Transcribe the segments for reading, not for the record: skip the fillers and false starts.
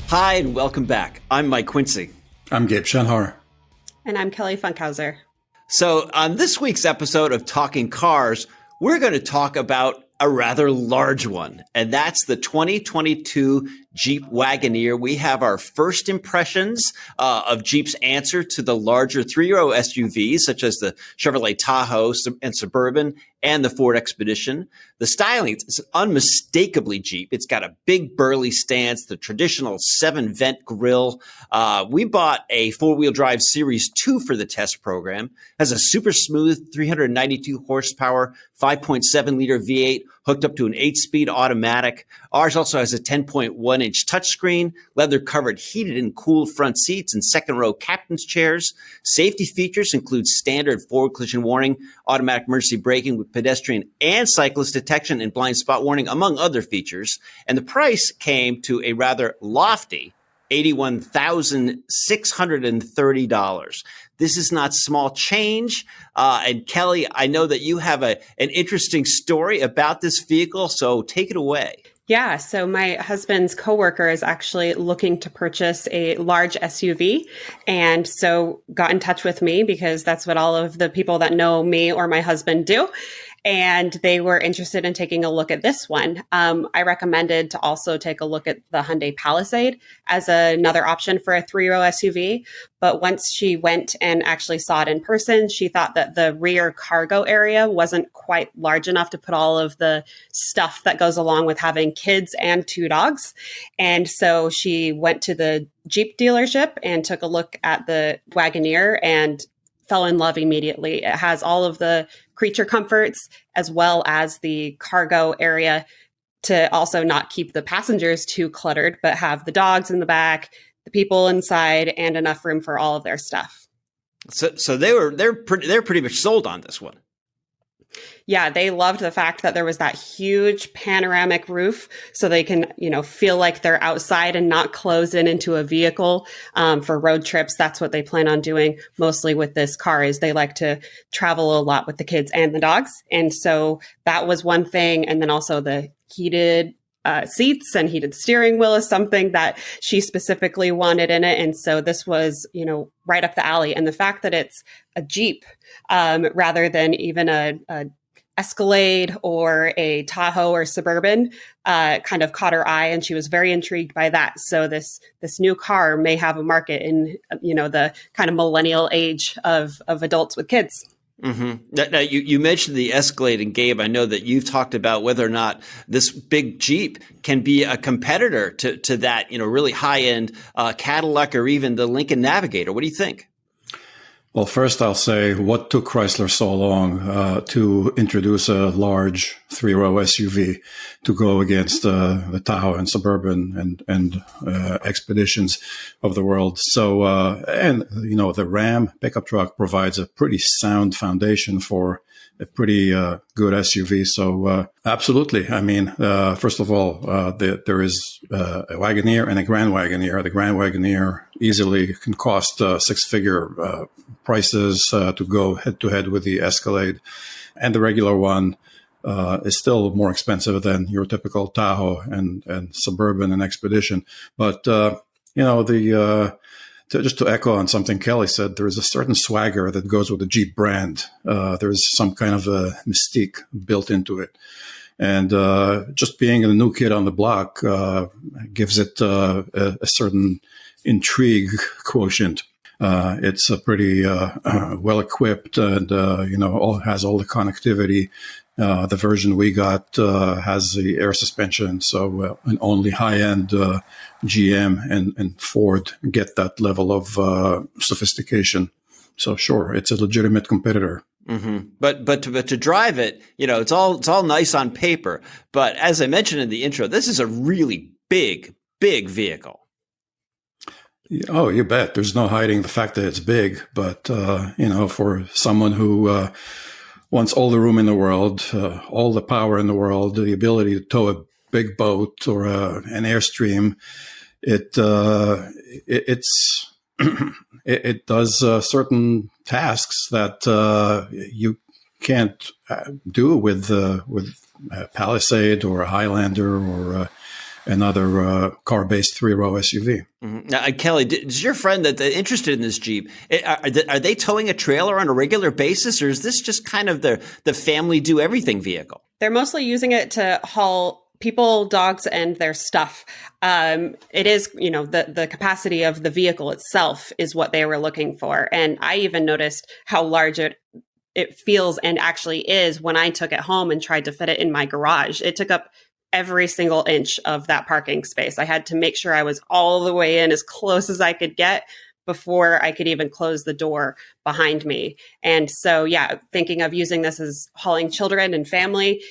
Hi, and welcome back. I'm Mike Quincy. I'm Gabe Schenhauer. And I'm Kelly Funkhauser. So on this week's episode of Talking Cars, we're going to talk about a rather large one, and that's the 2022 Jeep Wagoneer. We have our first impressions of Jeep's answer to the larger three-row SUVs, such as the Chevrolet Tahoe and Suburban and the Ford Expedition. The styling is unmistakably Jeep. It's got a big burly stance, the traditional 7-vent grille. We bought a four-wheel drive Series 2 for the test program. It has a super smooth 392 horsepower, 5.7-liter V8 hooked up to an 8-speed automatic. Ours also has a 10.1-inch touchscreen, leather-covered heated and cooled front seats, and second-row captain's chairs. Safety features include standard forward collision warning, automatic emergency braking with pedestrian and cyclist detection and blind spot warning, among other features. And the price came to a rather lofty $81,630. This is not small change. And Kelly, I know that you have an interesting story about this vehicle, so take it away. Yeah, so my husband's coworker is actually looking to purchase a large SUV, and so got in touch with me because that's what all of the people that know me or my husband do. And they were interested in taking a look at this one. I recommended to also take a look at the Hyundai Palisade as another option for a three-row SUV. But once she went and actually saw it in person, she thought that the rear cargo area wasn't quite large enough to put all of the stuff that goes along with having kids and two dogs. And so she went to the Jeep dealership and took a look at the Wagoneer and fell in love immediately. It has all of the creature comforts as well as the cargo area to also not keep the passengers too cluttered, but have the dogs in the back, the people inside, and enough room for all of their stuff. So they're pretty much sold on this one. Yeah, they loved the fact that there was that huge panoramic roof so they can, feel like they're outside and not close in into a vehicle for road trips. That's what they plan on doing mostly with this car is they like to travel a lot with the kids and the dogs. And so that was one thing. And then also the heated seats and heated steering wheel is something that she specifically wanted in it. And so this was, right up the alley. And the fact that it's a Jeep rather than even a Escalade or a Tahoe or Suburban kind of caught her eye, and she was very intrigued by that. So this new car may have a market in the kind of millennial age of adults with kids. Mm-hmm. Now, you mentioned the Escalade, and Gabe, I know that you've talked about whether or not this big Jeep can be a competitor to that really high end Cadillac or even the Lincoln Navigator. What do you think? Well, first I'll say, what took Chrysler so long to introduce a large three-row SUV to go against the Tahoe and Suburban and Expeditions of the world? So, the Ram pickup truck provides a pretty sound foundation for a pretty good SUV. So, absolutely. I mean, first of all, there is a Wagoneer and a Grand Wagoneer. The Grand Wagoneer easily can cost six-figure prices to go head-to-head with the Escalade. And the regular one is still more expensive than your typical Tahoe and Suburban and Expedition. But, just to echo on something Kelly said, there is a certain swagger that goes with the Jeep brand. There's some kind of a mystique built into it. And just being a new kid on the block gives it a certain intrigue quotient. It's a pretty well equipped and has all the connectivity. The version we got has the air suspension, so and only high end GM and Ford get that level of sophistication. So sure, it's a legitimate competitor. Mm-hmm. But to drive it, it's all nice on paper. But as I mentioned in the intro, this is a really big vehicle. Oh, you bet. There's no hiding the fact that it's big. But for someone who wants all the room in the world, all the power in the world, the ability to tow a big boat or an Airstream, it does certain tasks that you can't do with a Palisade or a Highlander or another car-based three-row SUV. Mm-hmm. Now, Kelly, is your friend that's interested in this Jeep, are they towing a trailer on a regular basis, or is this just kind of the family do everything vehicle? They're mostly using it to haul people, dogs, and their stuff. It is, the capacity of the vehicle itself is what they were looking for. And I even noticed how large it feels and actually is when I took it home and tried to fit it in my garage. It took up every single inch of that parking space. I had to make sure I was all the way in as close as I could get before I could even close the door behind me. And so, yeah, thinking of using this as hauling children and family,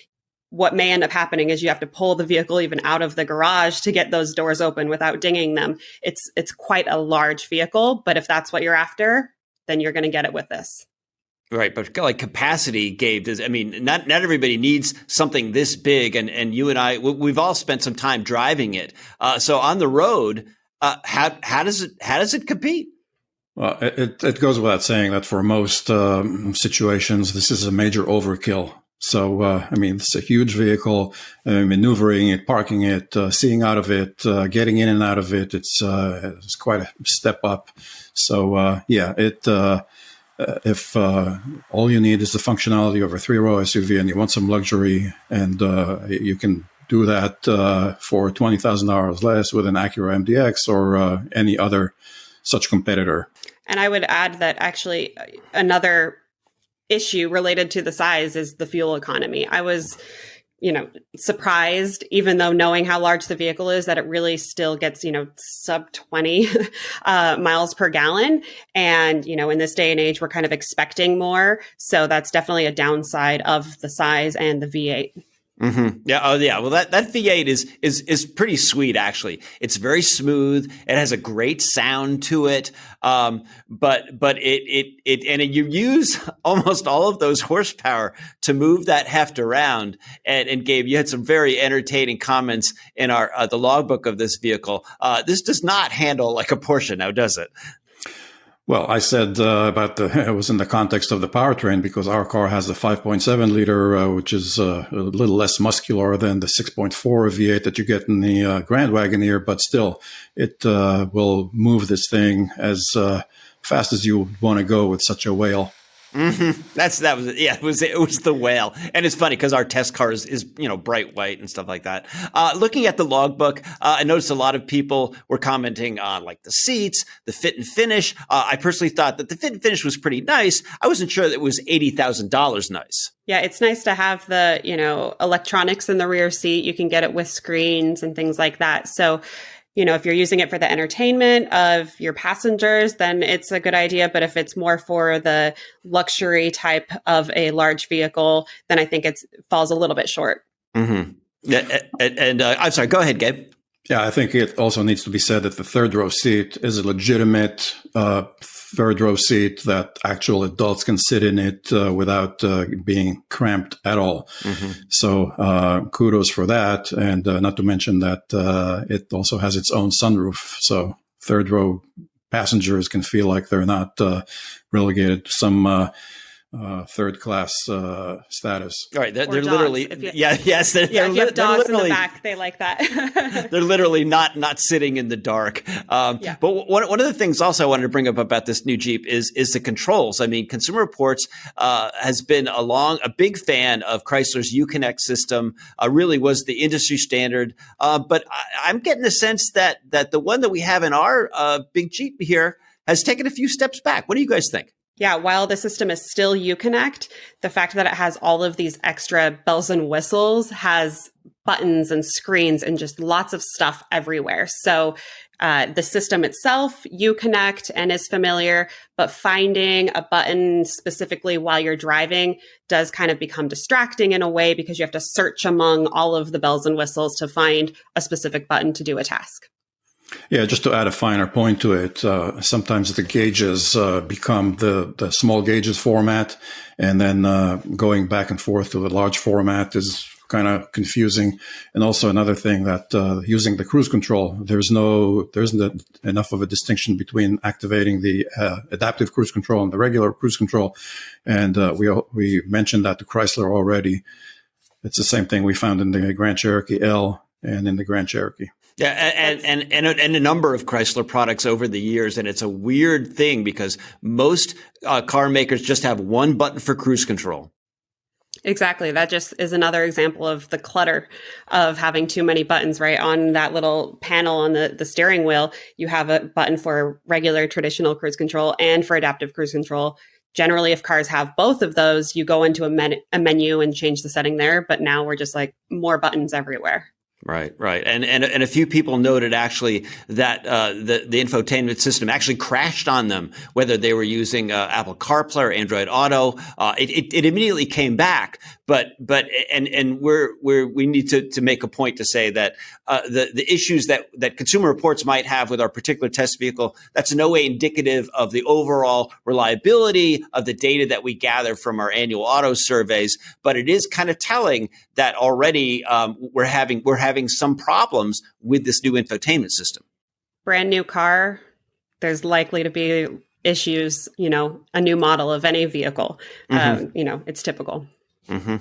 what may end up happening is you have to pull the vehicle even out of the garage to get those doors open without dinging them. It's quite a large vehicle, but if that's what you're after, then you're going to get it with this. Right, but like capacity, Gabe, not everybody needs something this big, and you and I, we've all spent some time driving it. So on the road, how does it compete? Well, it goes without saying that for most situations, this is a major overkill. So, it's a huge vehicle, maneuvering it, parking it, seeing out of it, getting in and out of it. It's quite a step up. So, if all you need is the functionality of a three-row SUV and you want some luxury, and you can do that for $20,000 less with an Acura MDX or any other such competitor. And I would add that actually another issue related to the size is the fuel economy. I was surprised, even though knowing how large the vehicle is, that it really still gets, sub 20 miles per gallon. And, in this day and age, we're kind of expecting more. So that's definitely a downside of the size and the V8. Mm-hmm. Yeah. Oh, yeah. Well, that V8 is pretty sweet, actually. It's very smooth. It has a great sound to it. But you use almost all of those horsepower to move that heft around. And Gabe, you had some very entertaining comments in the logbook of this vehicle. This does not handle like a Porsche now, does it? Well, I said it was in the context of the powertrain, because our car has the 5.7 liter, which is a little less muscular than the 6.4 V8 that you get in the Grand Wagoneer, but still, it will move this thing as fast as you want to go with such a whale. Mm-hmm. It was the whale. And it's funny because our test car is bright white and stuff like that. Looking at the logbook, I noticed a lot of people were commenting on like the seats, the fit and finish. I personally thought that the fit and finish was pretty nice. I wasn't sure that it was $80,000 nice. Yeah, it's nice to have the, electronics in the rear seat. You can get it with screens and things like that. So, if you're using it for the entertainment of your passengers, then it's a good idea. But if it's more for the luxury type of a large vehicle, then I think it falls a little bit short. Mm-hmm. Yeah, and I'm sorry, go ahead, Gabe. Yeah, I think it also needs to be said that the third row seat is a legitimate third row seat that actual adults can sit in it without being cramped at all. Mm-hmm. So kudos for that. And not to mention that it also has its own sunroof. So third row passengers can feel like they're not relegated to some third class status. All right, they're literally if you have dogs in the back, they like that. They're literally not sitting in the dark. But one of the things also I wanted to bring up about this new Jeep is the controls. I mean, Consumer Reports has been a big fan of Chrysler's Uconnect system. Really was the industry standard. But I'm getting the sense that the one that we have in our big Jeep here has taken a few steps back. What do you guys think? Yeah, while the system is still Uconnect, the fact that it has all of these extra bells and whistles, has buttons and screens and just lots of stuff everywhere. So the system itself, Uconnect, and is familiar, but finding a button specifically while you're driving does kind of become distracting in a way, because you have to search among all of the bells and whistles to find a specific button to do a task. Yeah, just to add a finer point to it, sometimes the gauges become the small gauges format, and then going back and forth to the large format is kind of confusing. And also another thing that using the cruise control, there isn't enough of a distinction between activating the adaptive cruise control and the regular cruise control. And we mentioned that to Chrysler already. It's the same thing we found in the Grand Cherokee L and in the Grand Cherokee. Yeah, and a number of Chrysler products over the years, and it's a weird thing because most car makers just have one button for cruise control. Exactly. That just is another example of the clutter of having too many buttons, right? On that little panel on the steering wheel, you have a button for regular traditional cruise control and for adaptive cruise control. Generally, if cars have both of those, you go into a menu and change the setting there. But now we're just like more buttons everywhere. Right. And a few people noted actually that the infotainment system actually crashed on them, whether they were using Apple CarPlay or Android Auto. It immediately came back, but we need to make a point to say that the issues that Consumer Reports might have with our particular test vehicle, that's in no way indicative of the overall reliability of the data that we gather from our annual auto surveys. But it is kind of telling that already we're having some problems with this new infotainment system. Brand new car, there's likely to be issues, a new model of any vehicle. It's typical. Mm-hmm.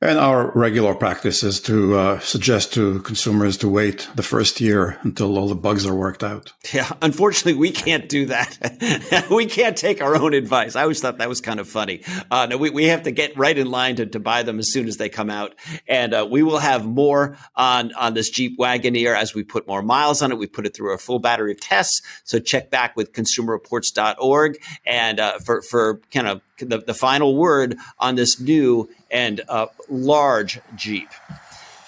And our regular practice is to suggest to consumers to wait the first year until all the bugs are worked out. Yeah, unfortunately, we can't do that. We can't take our own advice. I always thought that was kind of funny. No, we have to get right in line to buy them as soon as they come out. And we will have more on this Jeep Wagoneer as we put more miles on it. We put it through a full battery of tests. So check back with consumerreports.org and for kind of the final word on this new and large Jeep.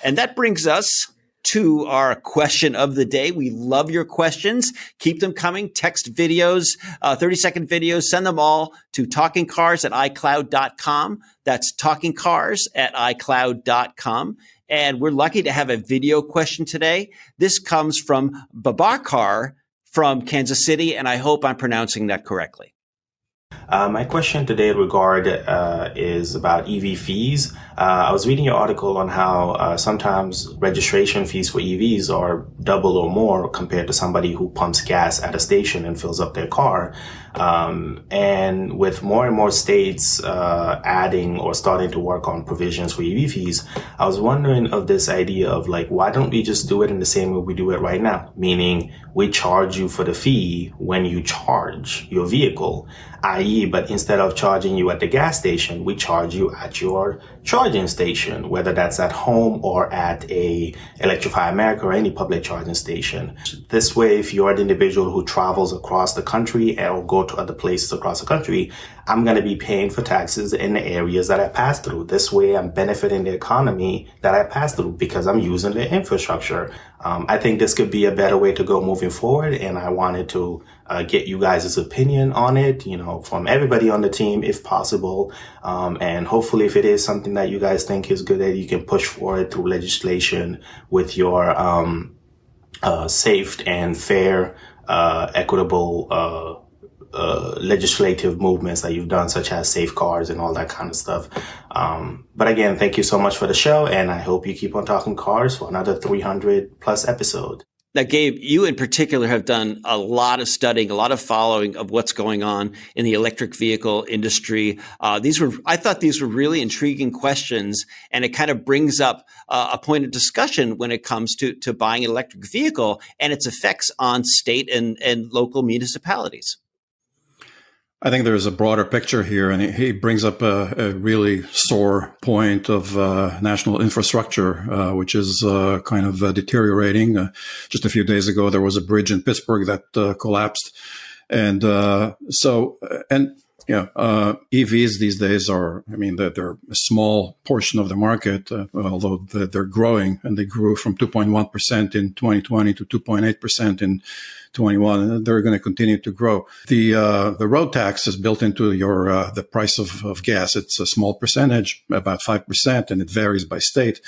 And that brings us to our question of the day. We love your questions. Keep them coming. Text videos, 30-second videos. Send them all to talkingcars@icloud.com. That's talkingcars@icloud.com. And we're lucky to have a video question today. This comes from Babakar from Kansas City, and I hope I'm pronouncing that correctly. My question today is about EV fees. I was reading your article on how sometimes registration fees for EVs are double or more compared to somebody who pumps gas at a station and fills up their car. And with more and more states adding or starting to work on provisions for EV fees, I was wondering of this idea of why don't we just do it in the same way we do it right now? Meaning we charge you for the fee when you charge your vehicle, i.e., but instead of charging you at the gas station, we charge you at your charging station, whether that's at home or at a Electrify America or any public charging station. This way, if you're an individual who travels across the country or go to other places across the country, I'm going to be paying for taxes in the areas that I pass through. This way, I'm benefiting the economy that I pass through because I'm using the infrastructure. I think this could be a better way to go moving forward, and I wanted to get you guys' opinion on it, from everybody on the team, if possible. And hopefully, if it is something that you guys think is good, that you can push forward through legislation with your safe and fair, equitable legislative movements that you've done, such as safe cars and all that kind of stuff. But again, thank you so much for the show, and I hope you keep on talking cars for another 300 plus episodes. Now, Gabe, you in particular have done a lot of studying, a lot of following of what's going on in the electric vehicle industry. I thought these were really intriguing questions, and it kind of brings up a point of discussion when it comes to buying an electric vehicle and its effects on state and local municipalities. I think there's a broader picture here, and he brings up a really sore point of national infrastructure, which is kind of deteriorating. Just a few days ago, there was a bridge in Pittsburgh that collapsed. And EVs these days they're a small portion of the market, although they're growing, and they grew from 2.1% in 2020 to 2.8% in 21, and they're going to continue to grow. The road tax is built into the price of gas. It's a small percentage, about 5%, and it varies by state.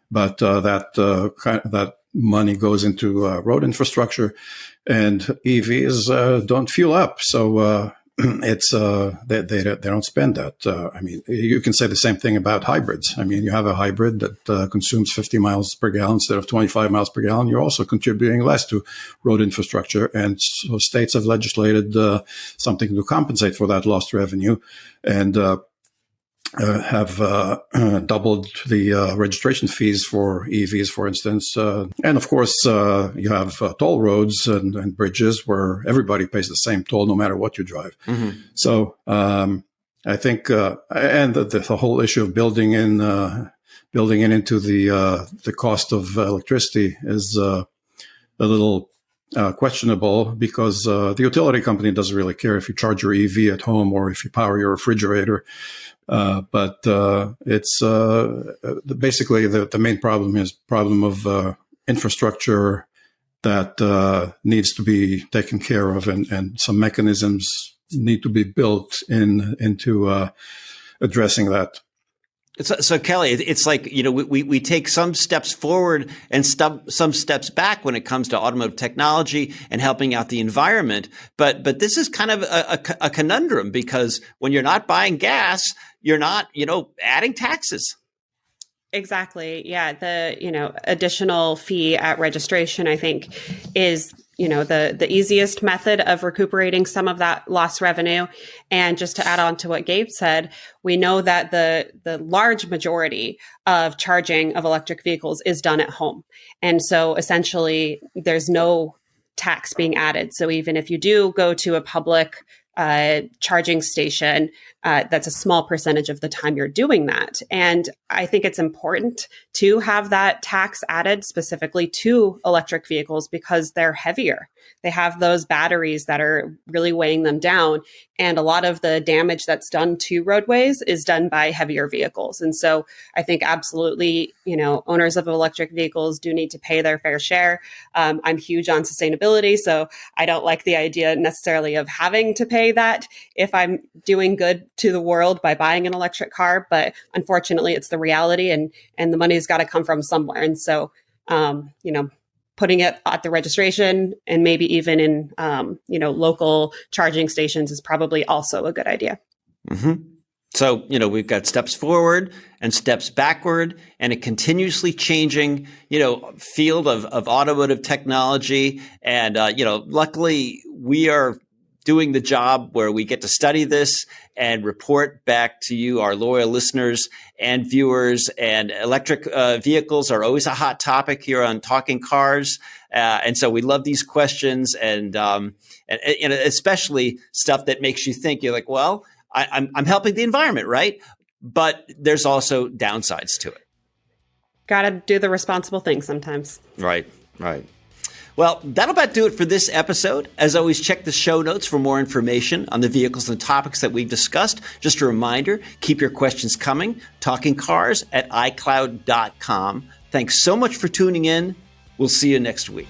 But that money goes into road infrastructure, and EVs don't fuel up. So it's they don't spend that. You can say the same thing about hybrids. You have a hybrid that consumes 50 miles per gallon instead of 25 miles per gallon. You're also contributing less to road infrastructure, and so states have legislated something to compensate for that lost revenue. And have doubled the registration fees for EVs, for instance. And of course, you have toll roads and bridges where everybody pays the same toll no matter what you drive. Mm-hmm. So I think, and the whole issue of building in into the cost of electricity is a little questionable, because the utility company doesn't really care if you charge your EV at home or if you power your refrigerator. But it's basically the main problem is problem of infrastructure that needs to be taken care of, and some mechanisms need to be built into addressing that. So Kelly, it's like, we take some steps forward and some steps back when it comes to automotive technology and helping out the environment. But this is kind of a conundrum, because when you're not buying gas, you're not, adding taxes. Exactly. Yeah. The, additional fee at registration, I think, is, the easiest method of recuperating some of that lost revenue. And just to add on to what Gabe said, we know that the large majority of charging of electric vehicles is done at home. And so essentially there's no tax being added. So even if you do go to a public charging station, that's a small percentage of the time you're doing that. And I think it's important to have that tax added specifically to electric vehicles, because they're heavier. They have those batteries that are really weighing them down. And a lot of the damage that's done to roadways is done by heavier vehicles. And so I think absolutely, owners of electric vehicles do need to pay their fair share. I'm huge on sustainability, so I don't like the idea necessarily of having to pay that if I'm doing good to the world by buying an electric car. But unfortunately, it's the reality, and the money's got to come from somewhere. And so, putting it at the registration and maybe even in, local charging stations is probably also a good idea. Mm-hmm. So, we've got steps forward and steps backward, and a continuously changing, field of automotive technology. And, luckily we are doing the job where we get to study this and report back to you, our loyal listeners and viewers. And electric vehicles are always a hot topic here on Talking Cars. And so we love these questions, and especially stuff that makes you think. You're like, well, I'm helping the environment, right? But there's also downsides to it. Got to do the responsible thing sometimes. Right. Well, that'll about do it for this episode. As always, check the show notes for more information on the vehicles and topics that we've discussed. Just a reminder, keep your questions coming. TalkingCars@iCloud.com. Thanks so much for tuning in. We'll see you next week.